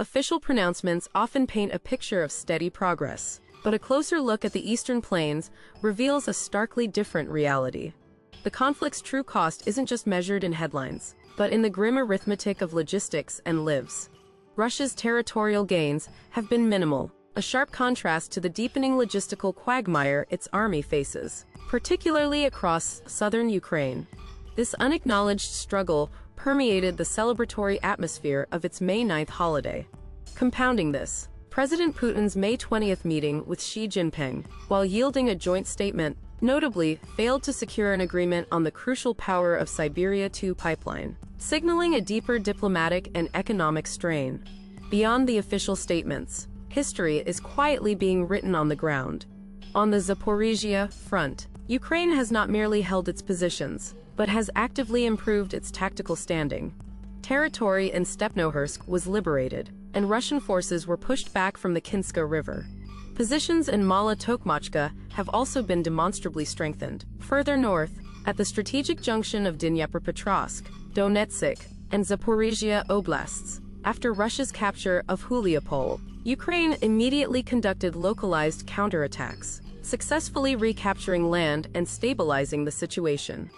Official pronouncements often paint a picture of steady progress, but a closer look at the Eastern Plains reveals a starkly different reality. The conflict's true cost isn't just measured in headlines, but in the grim arithmetic of logistics and lives. Russia's territorial gains have been minimal, a sharp contrast to the deepening logistical quagmire its army faces, particularly across southern Ukraine. This unacknowledged struggle permeated the celebratory atmosphere of its May 9th holiday. Compounding this, President Putin's May 20th meeting with Xi Jinping, while yielding a joint statement, notably failed to secure an agreement on the crucial Power of Siberia 2 pipeline, signaling a deeper diplomatic and economic strain. Beyond the official statements, history is quietly being written on the ground. On the Zaporizhia front, Ukraine has not merely held its positions, but has actively improved its tactical standing. Territory in Stepnohursk was liberated, and Russian forces were pushed back from the Kinska River. Positions in Mala Tokmachka have also been demonstrably strengthened. Further north, at the strategic junction of Dnipropetrovsk, Donetsk, and Zaporizhia oblasts, after Russia's capture of Huliopol, Ukraine immediately conducted localized counterattacks, successfully recapturing land and stabilizing the situation.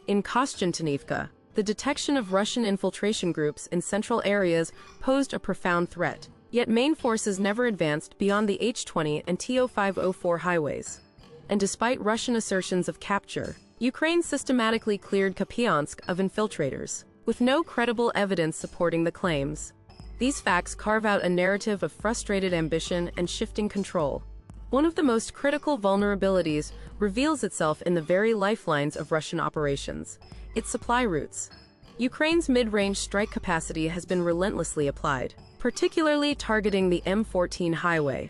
In Kostiantynivka, the detection of Russian infiltration groups in central areas posed a profound threat, yet main forces never advanced beyond the H-20 and TO-504 highways. And despite Russian assertions of capture, Ukraine systematically cleared Kupiansk of infiltrators, with no credible evidence supporting the claims. These facts carve out a narrative of frustrated ambition and shifting control. One of the most critical vulnerabilities reveals itself in the very lifelines of Russian operations, its supply routes. Ukraine's mid-range strike capacity has been relentlessly applied, particularly targeting the M14 highway.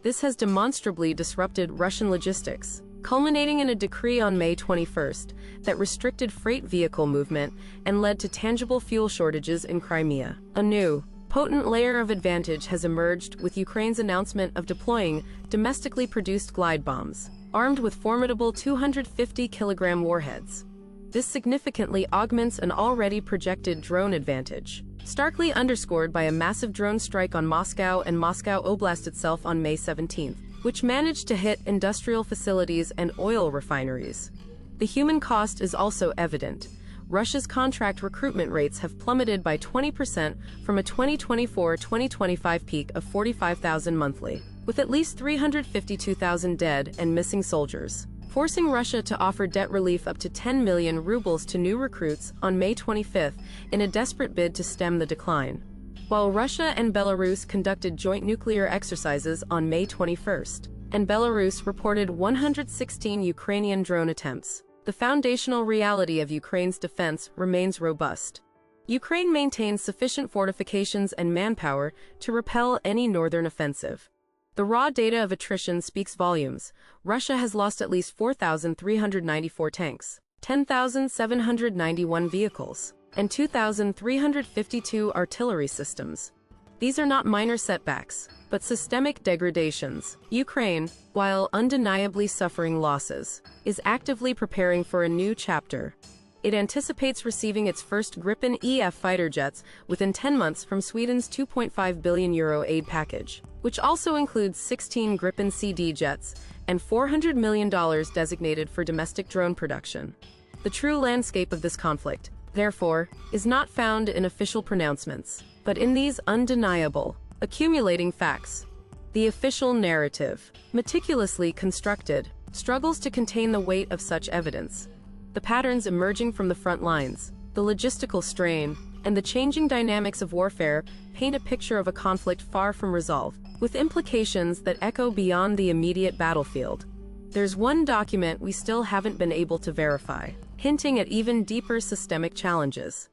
This has demonstrably disrupted Russian logistics, culminating in a decree on May 21st that restricted freight vehicle movement and led to tangible fuel shortages in Crimea. A new, potent layer of advantage has emerged with Ukraine's announcement of deploying domestically produced glide bombs, armed with formidable 250-kilogram warheads. This significantly augments an already projected drone advantage, starkly underscored by a massive drone strike on Moscow and Moscow Oblast itself on May 17th, which managed to hit industrial facilities and oil refineries. The human cost is also evident. Russia's contract recruitment rates have plummeted by 20% from a 2024-2025 peak of 45,000 monthly, with at least 352,000 dead and missing soldiers, forcing Russia to offer debt relief up to 10 million rubles to new recruits on May 25th in a desperate bid to stem the decline. While Russia and Belarus conducted joint nuclear exercises on May 21st, and Belarus reported 116 Ukrainian drone attempts, the foundational reality of Ukraine's defense remains robust. Ukraine maintains sufficient fortifications and manpower to repel any northern offensive. The raw data of attrition speaks volumes. Russia has lost at least 4,394 tanks, 10,791 vehicles, and 2,352 artillery systems. These are not minor setbacks, but systemic degradations. Ukraine, while undeniably suffering losses, is actively preparing for a new chapter. It anticipates receiving its first Gripen EF fighter jets within 10 months from Sweden's €2.5 billion aid package, which also includes 16 Gripen CD jets and $400 million designated for domestic drone production. The true landscape of this conflict, therefore, is not found in official pronouncements, but in these undeniable, accumulating facts. The official narrative, meticulously constructed, struggles to contain the weight of such evidence. The patterns emerging from the front lines, the logistical strain, and the changing dynamics of warfare paint a picture of a conflict far from resolved, with implications that echo beyond the immediate battlefield. There's one document we still haven't been able to verify, hinting at even deeper systemic challenges.